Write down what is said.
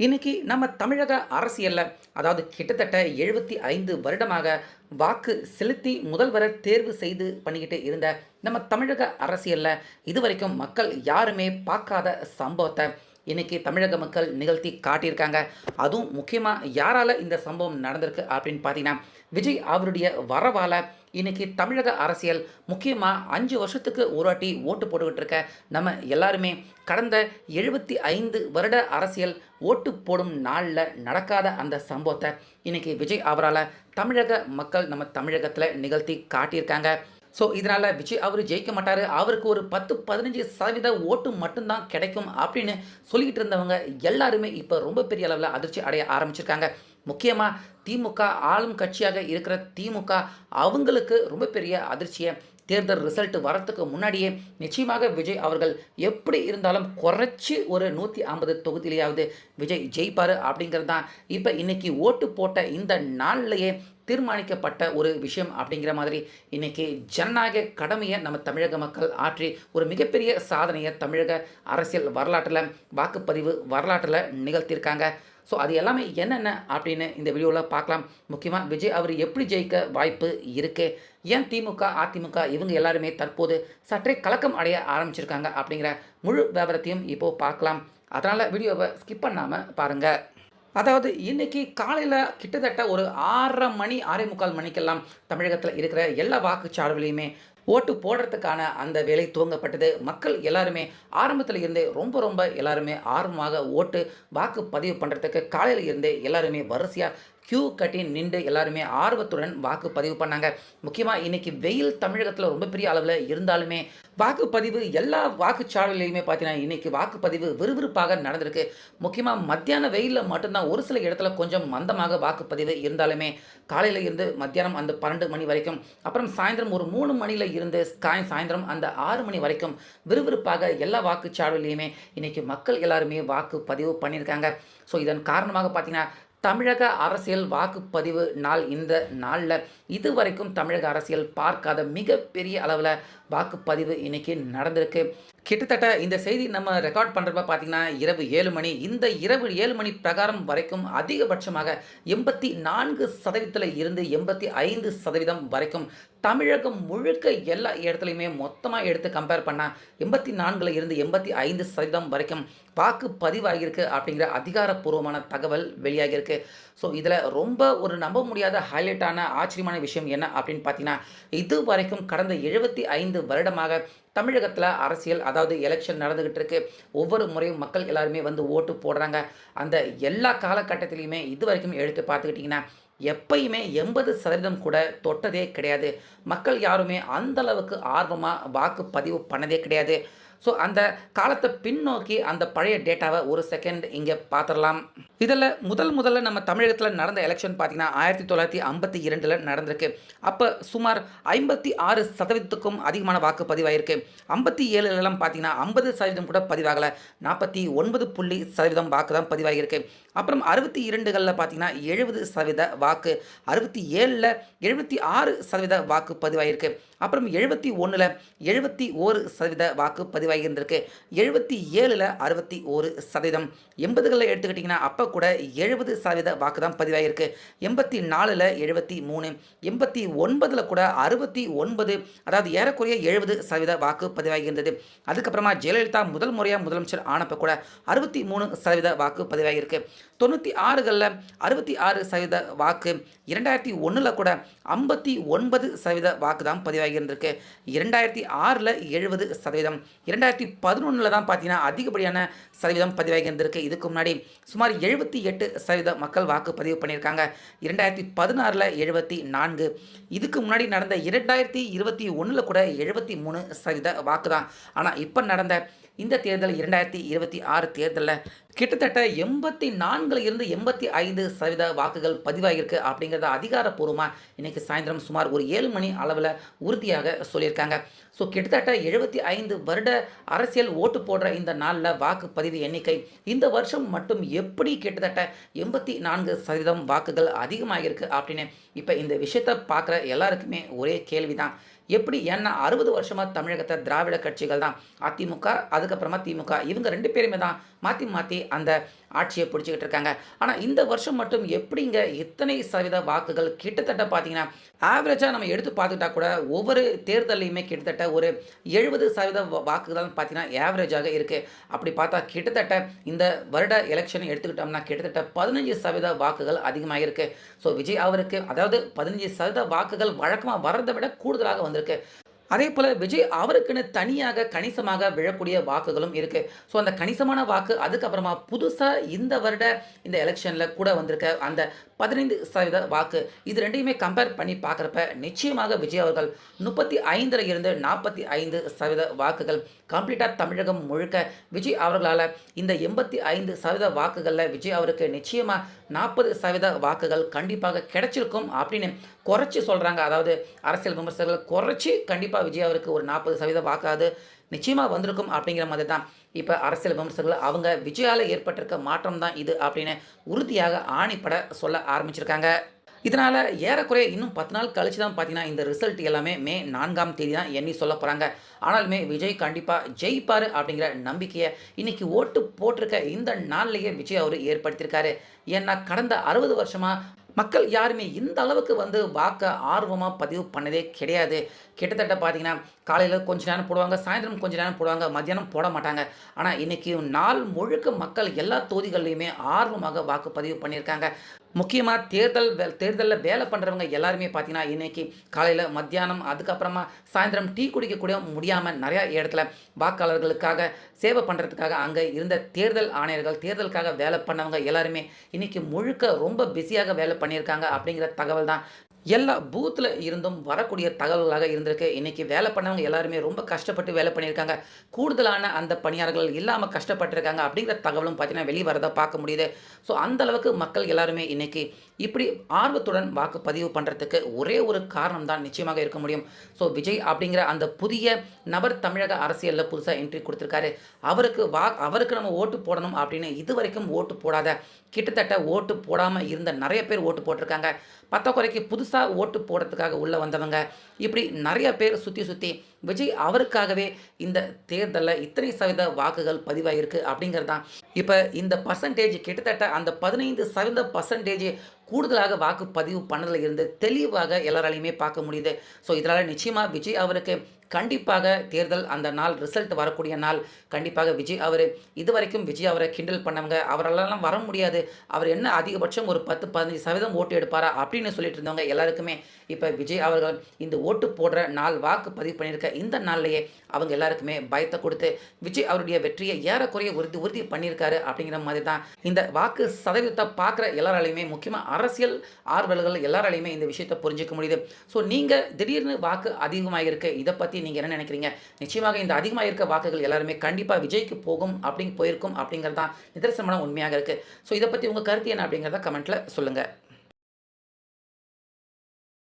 இன்னைக்கு நம்ம தமிழக அரசியல்ல அதாவது கிட்டத்தட்ட 75 வருடமாக வாக்கு செலுத்தி முதல்வரை தேர்வு செய்து பண்ணிக்கிட்டு இருந்த நம்ம தமிழக அரசியல்ல இதுவரைக்கும் மக்கள் யாருமே பார்க்காத சம்பவத்தை இன்னைக்கு தமிழக மக்கள் நிகழ்த்தி காட்டியிருக்காங்க. அதுவும் முக்கியமாக யாரால இந்த சம்பவம் நடந்திருக்கு அப்படின்னு பார்த்தீங்கன்னா, விஜய் அவருடைய வரவால இன்னைக்கு தமிழக அரசியல் முக்கியமாக 5 வருஷத்துக்கு ஒரு வாட்டி ஓட்டு போட்டுக்கிட்டு இருக்க நம்ம எல்லாருமே கடந்த 75 வருட அரசியல் ஓட்டு போடும் நாளில் நடக்காத அந்த சம்பவத்தை இன்னைக்கு விஜய் அவரால் தமிழக மக்கள் நம்ம தமிழகத்தில் நிகழ்த்தி காட்டியிருக்காங்க. ஸோ இதனால் விஜய் அவர் ஜெயிக்க மாட்டார், அவருக்கு ஒரு 10-15% ஓட்டு மட்டும்தான் கிடைக்கும் அப்படின்னு சொல்லிக்கிட்டு இருந்தவங்க எல்லாருமே இப்போ ரொம்ப பெரிய அளவில் அதிர்ச்சி அடைய ஆரம்பிச்சிருக்காங்க. முக்கியமாக திமுக ஆளும் கட்சியாக இருக்கிற திமுக அவங்களுக்கு ரொம்ப பெரிய அதிர்ச்சியை தேர்தல் ரிசல்ட் வரத்துக்கு முன்னாடியே நிச்சயமாக விஜய் அவர்கள் எப்படி இருந்தாலும் குறைச்சி ஒரு 150 தொகுதியிலேயாவது விஜய் ஜெயிப்பார் அப்படிங்கிறது தான் இப்போ இன்னைக்கு ஓட்டு போட்ட இந்த நாள்லையே தீர்மானிக்கப்பட்ட ஒரு விஷயம் அப்படிங்கிற மாதிரி இன்னைக்கு ஜனநாயக கடமையை நம்ம தமிழக மக்கள் ஆற்றி ஒரு மிகப்பெரிய சாதனையை தமிழக அரசியல் வரலாற்றில் வாக்குப்பதிவு வரலாற்றில் நிகழ்த்தியிருக்காங்க. ஸோ அது எல்லாமே என்னென்ன அப்படின்னு இந்த வீடியோவில் பார்க்கலாம். முக்கியமாக விஜய் அவர் எப்படி ஜெயிக்க வாய்ப்பு இருக்குது, ஏன் திமுக அதிமுக இவங்க எல்லாருமே தற்போது சற்றே கலக்கம் அடைய ஆரம்பிச்சிருக்காங்க அப்படிங்கிற முழு விவரத்தையும் இப்போது பார்க்கலாம். அதனால் வீடியோவை ஸ்கிப் பண்ணாமல் பாருங்கள். அதாவது இன்னைக்கு காலையில் கிட்டத்தட்ட ஒரு 6:30 மணி 6:45 மணிக்கெல்லாம் தமிழகத்தில் இருக்கிற எல்லா வாக்குச்சாவடிகளையுமே ஓட்டு போடுறதுக்கான அந்த வேலை துவங்கப்பட்டது. மக்கள் எல்லாருமே ஆரம்பத்தில் இருந்தே ரொம்ப எல்லாருமே ஆர்வமாக ஓட்டு வாக்கு பதிவு பண்ணுறதுக்கு காலையில் இருந்தே எல்லாருமே வரிசையாக க்யூ கட்டி நின்று எல்லாருமே ஆர்வத்துடன் வாக்கு பதிவு பண்ணாங்க. முக்கியமாக இன்றைக்கி வெயில் தமிழகத்தில் ரொம்ப பெரிய அளவில் இருந்தாலுமே வாக்குப்பதிவு எல்லா வாக்குச்சாவடிலையுமே பார்த்தீங்கன்னா இன்றைக்கி வாக்குப்பதிவு விறுவிறுப்பாக நடந்திருக்கு. முக்கியமாக மத்தியான வெயிலில் மட்டும்தான் ஒரு சில இடத்துல கொஞ்சம் மந்தமாக வாக்குப்பதிவு இருந்தாலுமே காலையில் இருந்து மத்தியானம் அந்த 12 மணி வரைக்கும், அப்புறம் சாயந்தரம் ஒரு 3 மணியில் இருந்து சாயந்தரம் அந்த 6 மணி வரைக்கும் விறுவிறுப்பாக எல்லா வாக்குச்சாவடிலையுமே இன்றைக்கி மக்கள் எல்லாருமே வாக்குப்பதிவு பண்ணியிருக்காங்க. ஸோ இதன் காரணமாக பார்த்தீங்கன்னா தமிழக அரசியல் வாக்குப்பதிவு நாள் இந்த நாளில் இதுவரைக்கும் தமிழக அரசியல் பார்க்காத மிகப்பெரிய அளவில் வாக்குப்பதிவு இன்னைக்கு நடந்திருக்கு. கிட்டத்தட்ட இந்த செய்தி நம்ம ரெக்கார்ட் பண்ணுறப்ப பார்த்தீங்கன்னா இரவு 7 மணி. இந்த இரவு 7 மணி பிரகாரம் வரைக்கும் அதிகபட்சமாக 84% இருந்து 85% வரைக்கும் தமிழகம் முழுக்க எல்லா இடத்துலையுமே மொத்தமாக எடுத்து கம்பேர் பண்ணால் 84 இருந்து 85% வரைக்கும் வாக்கு பதிவாகியிருக்கு அப்படிங்கிற அதிகாரப்பூர்வமான தகவல் வெளியாகியிருக்கு. ஸோ இதில் ரொம்ப ஒரு நம்ப முடியாத ஹைலைட்டான ஆச்சரியமான விஷயம் என்ன அப்படின்னு பார்த்தீங்கன்னா, இது வரைக்கும் கடந்த 75 வருடமாக தமிழகத்தில் அரசியல் அதாவது எலெக்ஷன் நடந்துக்கிட்டு இருக்கு. ஒவ்வொரு முறையும் மக்கள் எல்லாருமே வந்து ஓட்டு போடுறாங்க. அந்த எல்லா காலகட்டத்திலையுமே இது வரைக்கும் எடுத்து பார்த்துக்கிட்டிங்கன்னா எப்பயுமே 80% கூட தொட்டதே கிடையாது. மக்கள் யாருமே அந்தளவுக்கு ஆர்வமாக வாக்குப்பதிவு பண்ணதே கிடையாது. ஸோ அந்த காலத்தை பின்னோக்கி அந்த பழைய டேட்டாவை ஒரு செகண்ட் இங்கே பார்த்துடலாம். இதில் முதல்ல நம்ம தமிழகத்தில் நடந்த எலெக்ஷன் பார்த்தீங்கன்னா 1952 நடந்திருக்கு. அப்போ சுமார் 56%க்கும் அதிகமான வாக்கு பதிவாயிருக்கு. 57 பார்த்தீங்கன்னா 50% கூட பதிவாகலை, 49% வாக்கு தான் பதிவாகியிருக்கு. அப்புறம் 62களில் பார்த்தீங்கன்னா 70% வாக்கு, 67ல் 76% வாக்கு பதிவாகியிருக்கு. அப்புறம் 71ல் 71% வாக்கு பதிவாகியிருந்திருக்கு. 77ல் 61%. 80களில் எடுத்துக்கிட்டிங்கன்னா அப்போ கூட 70% வாக்கு தான் பதிவாகியிருக்கு. 84ல் 73, 89ல் கூட 69, அதாவது ஏறக்குறைய 70% வாக்கு பதிவாகியிருந்தது. அதுக்கப்புறமா ஜெயலலிதா முதல் முறையாக முதலமைச்சர் ஆனப்போ கூட 63% வாக்கு பதிவாகியிருக்கு. 96களில் 66% வாக்கு, 2001ல் கூட 59% வாக்கு தான் பதிவாகியிருந்திருக்கு. 2006ல் 70%, 2011ல் தான் பார்த்தீங்கன்னா அதிகப்படியான சதவீதம் பதிவாகியிருந்திருக்கு. இதுக்கு முன்னாடி சுமார் 78% மக்கள் வாக்கு பதிவு பண்ணியிருக்காங்க. 2016ல் 74, இதுக்கு முன்னாடி நடந்த 2021ல் கூட 73% வாக்கு தான். ஆனால் இப்போ நடந்த இந்த தேர்தல் 2026 தேர்தலில் கிட்டத்தட்ட 84 இருந்து 85% வாக்குகள் பதிவாகியிருக்கு அப்படிங்கிறத அதிகாரப்பூர்வமாக இன்றைக்கி சாயந்தரம் சுமார் ஒரு 7 மணி அளவில் உறுதியாக சொல்லியிருக்காங்க. ஸோ கிட்டத்தட்ட 75 வருட அரசியல் ஓட்டு போடுற இந்த நாளில் வாக்குப்பதிவு எண்ணிக்கை இந்த வருஷம் மட்டும் எப்படி கிட்டத்தட்ட 84% வாக்குகள் அதிகமாகிருக்கு அப்படின்னு இப்போ இந்த விஷயத்தை பார்க்குற எல்லாருக்குமே ஒரே கேள்வி தான். எப்படி ஏன்னா 60 வருஷமாக தமிழகத்தை திராவிட கட்சிகள் தான் அதிமுக அதுக்கப்புறமா திமுக இவங்க 2 பேருமே தான் மாற்றி மாற்றி அந்த ஆட்சியை பிடிச்சிக்கிட்டு இருக்காங்க. ஆனால் இந்த வருஷம் மட்டும் எப்படிங்க இத்தனை சதவீத வாக்குகள் கிட்டத்தட்ட பார்த்தீங்கன்னா, ஆவரேஜா நம்ம எடுத்து பார்த்துக்கிட்டா கூட ஒவ்வொரு தேர்தல்லையுமே கிட்டத்தட்ட ஒரு 70% வாக்குகள் தான் பார்த்தீங்கன்னா ஆவரேஜாக இருக்கு. அப்படி பார்த்தா கிட்டத்தட்ட இந்த வருட எலெக்ஷன் எடுத்துக்கிட்டோம்னா கிட்டத்தட்ட 15% வாக்குகள் அதிகமாக இருக்கு. ஸோ விஜய் அவருக்கு அதாவது 15% வாக்குகள் வழக்கமா வர்றத விட கூடுதலாக வந்திருக்கு. அதேபோல விஜய் அவருக்குன்னு தனியாக கணிசமாக விழக்கூடிய வாக்குகளும் இருக்கு. ஸோ அந்த கணிசமான வாக்கு அதுக்கப்புறமா புதுசா இந்த வருட இந்த எலெக்ஷன்ல கூட வந்திருக்க அந்த 15% வாக்கு இது 2யுமே கம்பேர் பண்ணி பார்க்குறப்ப நிச்சயமாக விஜய் அவர்கள் 35ல இருந்து 45% வாக்குகள் கம்ப்ளீட்டாக தமிழகம் முழுக்க விஜய் அவர்களால் இந்த 85% வாக்குகளில் விஜய் அவருக்கு நிச்சயமாக 40% வாக்குகள் கண்டிப்பாக கிடைச்சிருக்கும் அப்படின்னு குறைச்சி சொல்கிறாங்க. அதாவது அரசியல் விமர்சகர்கள் குறைச்சி கண்டிப்பாக விஜய் அவருக்கு ஒரு 40% வாக்காது நிச்சயமாக வந்திருக்கும் அப்படிங்கிற மாதிரி தான் இப்போ அரசியல் விமர்சகர்கள் அவங்க விஜயால் ஏற்பட்டிருக்க மாற்றம் தான் இது அப்படின்னு உறுதியாக ஆணிப்பட சொல்ல ஆரம்பிச்சிருக்காங்க. இதனால் ஏறக்குறைய இன்னும் 10 நாள் கழிச்சு தான் பார்த்தீங்கன்னா இந்த ரிசல்ட் எல்லாமே மே 4ஆம் தேதி தான் எண்ணி சொல்ல போகிறாங்க. ஆனாலுமே விஜய் கண்டிப்பாக ஜெயிப்பார் அப்படிங்கிற நம்பிக்கையை இன்னைக்கு ஓட்டு போட்டிருக்க இந்த நாள்லேயே விஜய் அவர் ஏற்படுத்தியிருக்காரு. ஏன்னா கடந்த 60 வருஷமாக மக்கள் யாருமே இந்த அளவுக்கு வந்து வாக்கை ஆர்வமாக பதிவு பண்ணதே கிடையாது. கிட்டத்தட்ட பார்த்தீங்கன்னா காலையில் கொஞ்ச நேரம் போடுவாங்க, சாயந்தரம் கொஞ்ச நேரம் போடுவாங்க, மத்தியானம் போட மாட்டாங்க. ஆனால் இன்றைக்கி நாள் முழுக்க மக்கள் எல்லா தொகுதிகள்லையுமே ஆர்வமாக வாக்குப்பதிவு பண்ணியிருக்காங்க. முக்கியமாக தேர்தலில் வேலை பண்ணுறவங்க எல்லாருமே பார்த்தீங்கன்னா இன்றைக்கி காலையில் மத்தியானம் அதுக்கப்புறமா சாயந்தரம் டீ குடிக்கக்கூட முடியாமல் நிறையா இடத்துல வாக்காளர்களுக்காக சேவை பண்ணுறதுக்காக அங்கே இருந்த தேர்தல் ஆணையர்கள் தேர்தலுக்காக வேலை பண்ணவங்க எல்லாருமே இன்றைக்கி முழுக்க ரொம்ப பிஸியாக வேலை பண்ணியிருக்காங்க அப்படிங்கிற தகவல் தான் எல்லா பூத்தில் இருந்தும் வரக்கூடிய தகவல்களாக இருந்திருக்கு. இன்றைக்கி வேலை பண்ணவங்க எல்லாருமே ரொம்ப கஷ்டப்பட்டு வேலை பண்ணியிருக்காங்க. கூடுதலான அந்த பணியாளர்கள் இல்லாமல் கஷ்டப்பட்டிருக்காங்க அப்படிங்கிற தகவலும் பார்த்தீங்கன்னா வெளியே வரதை பார்க்க முடியுது. ஸோ அந்த அளவுக்கு மக்கள் எல்லாருமே இன்றைக்கி இப்படி ஆர்வத்துடன் வாக்கு பதிவு பண்ணுறதுக்கு ஒரே ஒரு காரணம் தான் நிச்சயமாக இருக்க முடியும். ஸோ விஜய் அப்படிங்கிற அந்த புதிய நபர் தமிழக அரசியலில் புதுசாக என்ட்ரி கொடுத்துருக்காரு. அவருக்கு நம்ம ஓட்டு போடணும் அப்படின்னு இது வரைக்கும் ஓட்டு போடாத கிட்டத்தட்ட ஓட்டு போடாமல் இருந்த நிறைய பேர் ஓட்டு போட்டிருக்காங்க. பத்தாக்குறைக்கு புதுசாக ஓட்டு போடுறதுக்காக உள்ளே வந்தவங்க இப்படி நிறைய பேர் சுற்றி விஜய் அவருக்காகவே இந்த தேர்தலில் இத்தனை சதவீத வாக்குகள் பதிவாயிருக்கு அப்படிங்கிறது தான் இப்போ இந்த பர்சன்டேஜ் கிட்டத்தட்ட அந்த 15% கூடுதலாக வாக்கு பதிவு பண்ணதில் இருந்து தெளிவாக எல்லாராலையுமே பார்க்க முடியுது. ஸோ இதனால் நிச்சயமாக விஜய் அவருக்கு கண்டிப்பாக தேர்தல் அந்த நாள் ரிசல்ட் வரக்கூடிய நாள் கண்டிப்பாக விஜய் அவர் இது வரைக்கும் விஜய் அவரை கிண்டல் பண்ணவங்க அவரெல்லாம் வர முடியாது, அவர் என்ன அதிகபட்சம் ஒரு 10-15% ஓட்டு எடுப்பாரா அப்படின்னு சொல்லிட்டு இருந்தவங்க எல்லாருக்குமே இப்போ விஜய் அவர்கள் இந்த ஓட்டு போடுற நாள் வாக்கு பதிவு பண்ணியிருக்க இந்த நாள்லேயே அவங்க எல்லாருக்குமே பயத்தை கொடுத்து விஜய் அவருடைய வெற்றியை ஏறக்குறைய உறுதி பண்ணியிருக்காரு அப்படிங்கிற மாதிரி தான் இந்த வாக்கு சதவீதத்தை பார்க்குற எல்லாராலையுமே முக்கியமாக அரசியல் ஆர்வலர்கள் எல்லாராலையுமே இந்த விஷயத்தை புரிஞ்சிக்க முடியுது. ஸோ நீங்கள் திடீர்னு வாக்கு அதிகமாக இருக்கு இதை பற்றி நீங்கள் என்ன நினைக்கிறீங்க? நிச்சயமாக இந்த அதிகமாக இருக்க வாக்குகள் எல்லாருமே கண்டிப்பாக விஜய்க்கு போகும் போயிருக்கும் அப்படிங்கிறது தான் நிதர்சனமான உண்மையாக இருக்குது. ஸோ இதை பற்றி உங்கள் கருத்து என்ன அப்படிங்கிறத கமெண்ட்டில் சொல்லுங்கள்.